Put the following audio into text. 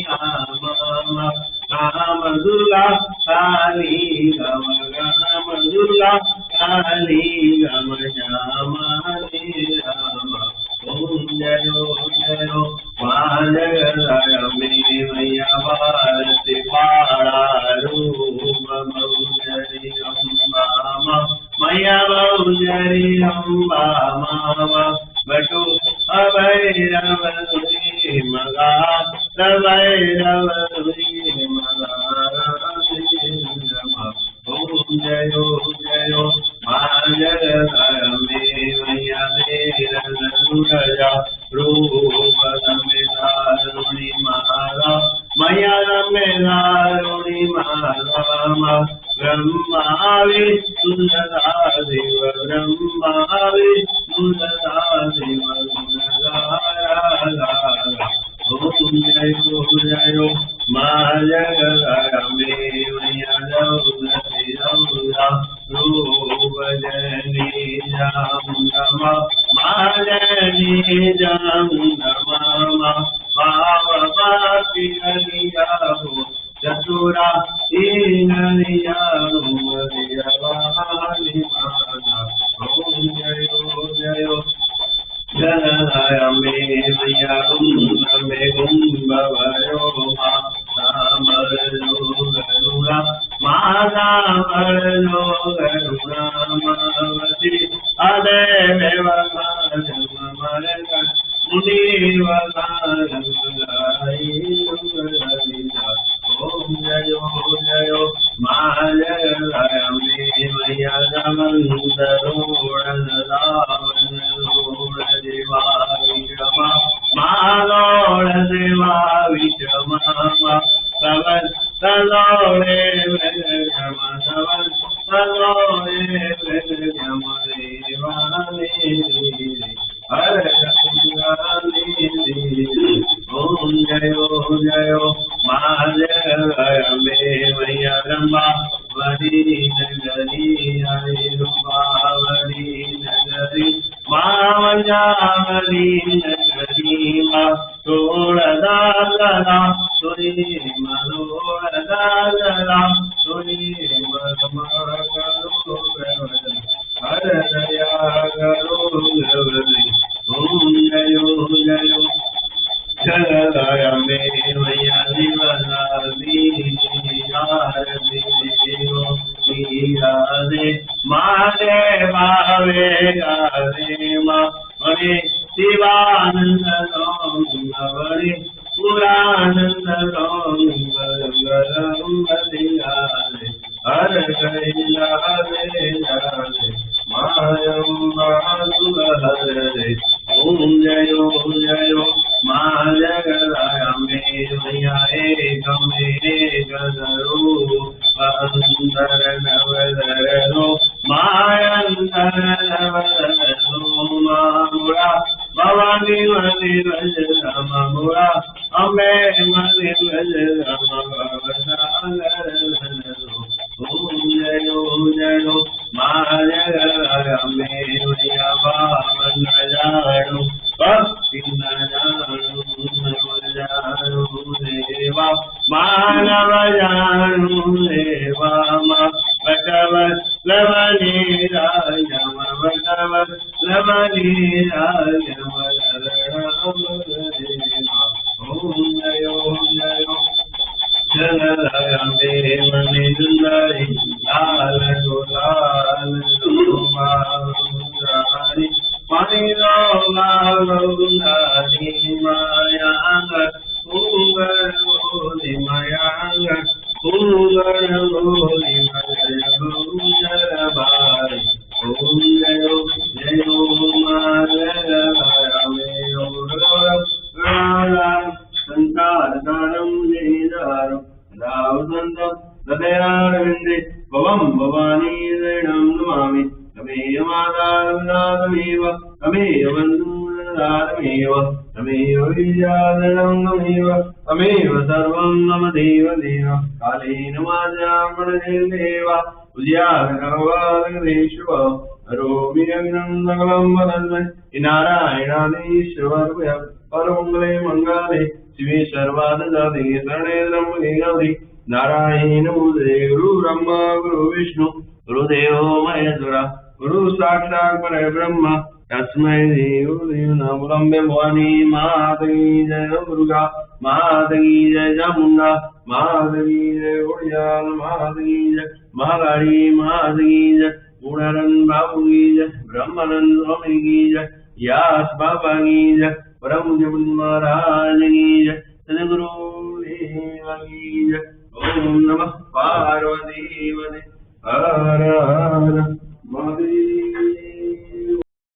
Mama Ramadula Kali Rama Ramadula Kali Rama Rama Rama Om Jayo Jayo Maharaya Maya Bharati Para Rupa Bhaujari Mama Maya Bhaujari Mama Batu Abhairavati Maga Abhairavati Maga Om Jayo Jayo Maharaya Maya Nuraja Rupa Samedaruni Mahara Maya Samedaruni Mahara Brahmavi Sunadadiva Brahmavi Sunadadiva Sunadara Om Jayo Jayo Maya Maya Daura Rupa Jani Jamama Majani Jamama Bhava Bhakti Hariyahu Chatura Inariyahu Variyavani Mana Om Jayo Jayo Janaya me maya me gumbavayo ma samarlo garura mahasamarlo garura mavati adeva mamarga munivalarai Om Jayo Jayo Maya me maya Jamandaro Deva Vikrama Malora Deva Vikrama Savan Salore Vedama Savan Salore Vedama Devani Harakani Om Jayo Jayo Mahaya Me Maya Rama Vari Nagari Hari Rupa Vari Nagari Mavajamari Nagarima Tola Dagala Suri Malora Suri Magamagaru Haradaya Garu Om Jayo Jayo Jaya me maya divana diyarati devo diyade mare bhave gare ma mare divananda gare purananda garam diyade har gaila hare jade mayam madhura hare Om Jayo Jayo Maya me maya ekam ekadaru Vandara navadaro Mayandara navadaro Mamura Bhavani mani vajramamura Ame mani vajramamavasanaradaro Om Jayo Jayo Maya me maya Bhavanajaro Bhakti Najaro Navajaro Deva Manavajaro Deva Ma Bhagavat Lavani Rajama Bhagavat Lavani Rajama Rama Deva Om Jayo Jayo Jaya me mani dundari lal gulal lumari mani lal gulari mayanga ungar goli mayanga ungar goli mayanga bari Om Jayo Jayo Maya me Rala Sankaranam Nidaram Davandam Dadayarvinde Bhavam Bhavani Zainam Namami Kameya Madhavanadamiva Kameya Vandunadamiva Kameya Vijadanam Namiva Kameya Sarvam Namadeva Deva Kalena Majamana Udyāgravāgadeshva Aromiyagam Nagalam Vadasmai Inārāyānīśvara Paramangale Mangale शिवे सर्वादि शरणे त्र्यंबके गौरी नारायणी नमोस्तुते गुरु ब्रह्मा गुरु विष्णु गुरुदेवो महेश्वरा गुरु साक्षात् परब्रह्म तस्मै श्री गुरुदेव नमः। अम्बे भवानी माता की जय, दुर्गा माता की जय, चामुंडा माता की जय, उड़ियाल माता की जय, महाकाली माता की जय, गुणानंद बाबू की जय, ब्रह्मानंद स्वामी की जय, व्यास बाबा की जय, परम जगत महाराज की जय,